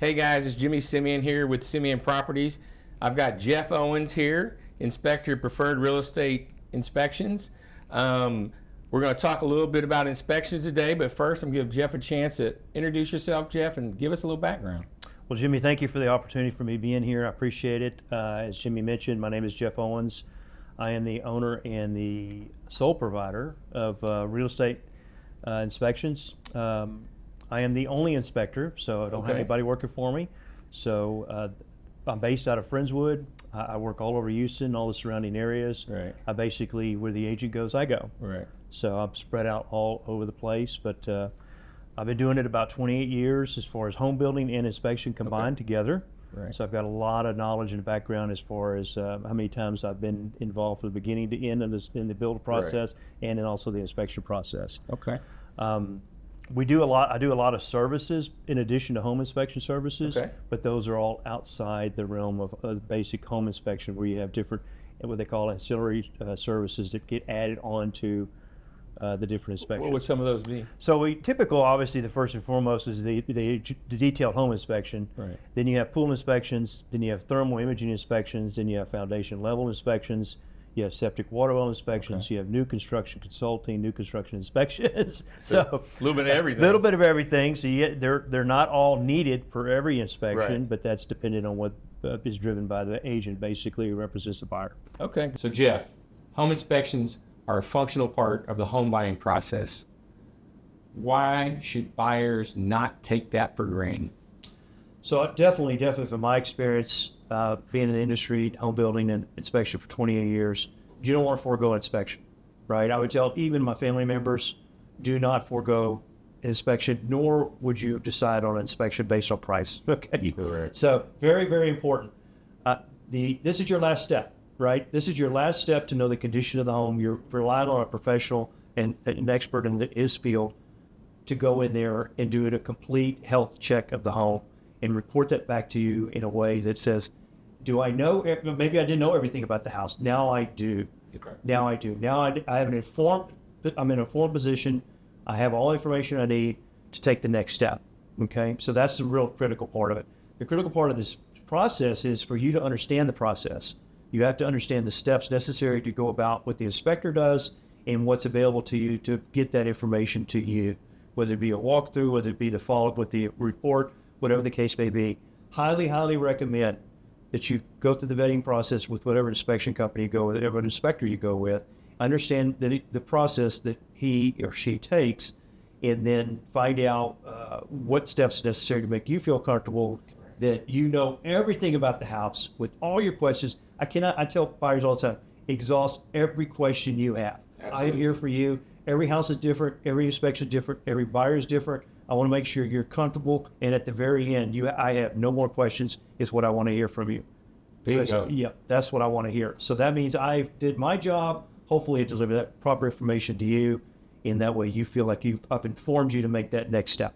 Hey guys, it's Jimmy Simien here with Simien Properties. I've got Jeff Owens here, Inspector of Preferred Real Estate Inspections. We're going to talk a little bit about inspections today, but first I'm going to give Jeff a chance to introduce yourself, Jeff, and give us a little background. Well, Jimmy, thank you for the opportunity for me being here. I appreciate it. As Jimmy mentioned, my name is Jeff Owens. I am the owner and the sole provider of real estate inspections. I am the only inspector, so I don't have anybody working for me. So I'm based out of Friendswood. I work all over Houston, all the surrounding areas. Right. I basically, where the agent goes, I go. Right. So I'm spread out all over the place, but I've been doing it about 28 years as far as home building and inspection combined together. Right. So I've got a lot of knowledge and background as far as how many times I've been involved from the beginning to end in the build process and then also the inspection process. Okay. We do a lot. I do a lot of services in addition to home inspection services, but those are all outside the realm of basic home inspection, where you have different, what they call ancillary services that get added on to the different inspections. What would some of those be? So typical, obviously, the first and foremost is the detailed home inspection. Right. Then you have pool inspections. Then you have thermal imaging inspections. Then you have foundation level inspections. You have septic water well inspections. You have new construction consulting, new construction inspections. So a little bit of everything. A little bit of everything. So they're not all needed for every inspection, Right. but that's dependent on what is driven by the agent, basically, who represents the buyer. Okay. So Jeff, home inspections are a functional part of the home buying process. Why should buyers not take that for granted? So definitely from my experience, being in the industry, home building and inspection for 28 years, you don't want to forego inspection, right? I would tell even my family members, do not forego inspection, nor would you decide on inspection based on price. Okay. Correct. So very, very important. This is your last step, right? This is your last step to know the condition of the home. You're relying on a professional and an expert in his field to go in there and do a complete health check of the home and report that back to you in a way that says, do I know, maybe I didn't know everything about the house. Now I do. Okay. Now I do. Now I have I'm in an informed position. I have all the information I need to take the next step. Okay. So that's the real critical part of it. The critical part of this process is for you to understand the process. You have to understand the steps necessary to go about what the inspector does and what's available to you to get that information to you, whether it be a walkthrough, whether it be the follow-up with the report, whatever the case may be. Highly, highly recommend that you go through the vetting process with whatever inspection company you go with, whatever inspector you go with. Understand the process that he or she takes, and then find out what steps are necessary to make you feel comfortable that you know everything about the house with all your questions. I tell buyers all the time, exhaust every question you have. Absolutely. I am here for you. Every house is different. Every inspection is different. Every buyer is different. I want to make sure you're comfortable, and at the very end, I have no more questions, is what I want to hear from you. Bingo. Yeah, that's what I want to hear. So that means I did my job. Hopefully I delivered that proper information to you, and that way you feel like I've informed you to make that next step.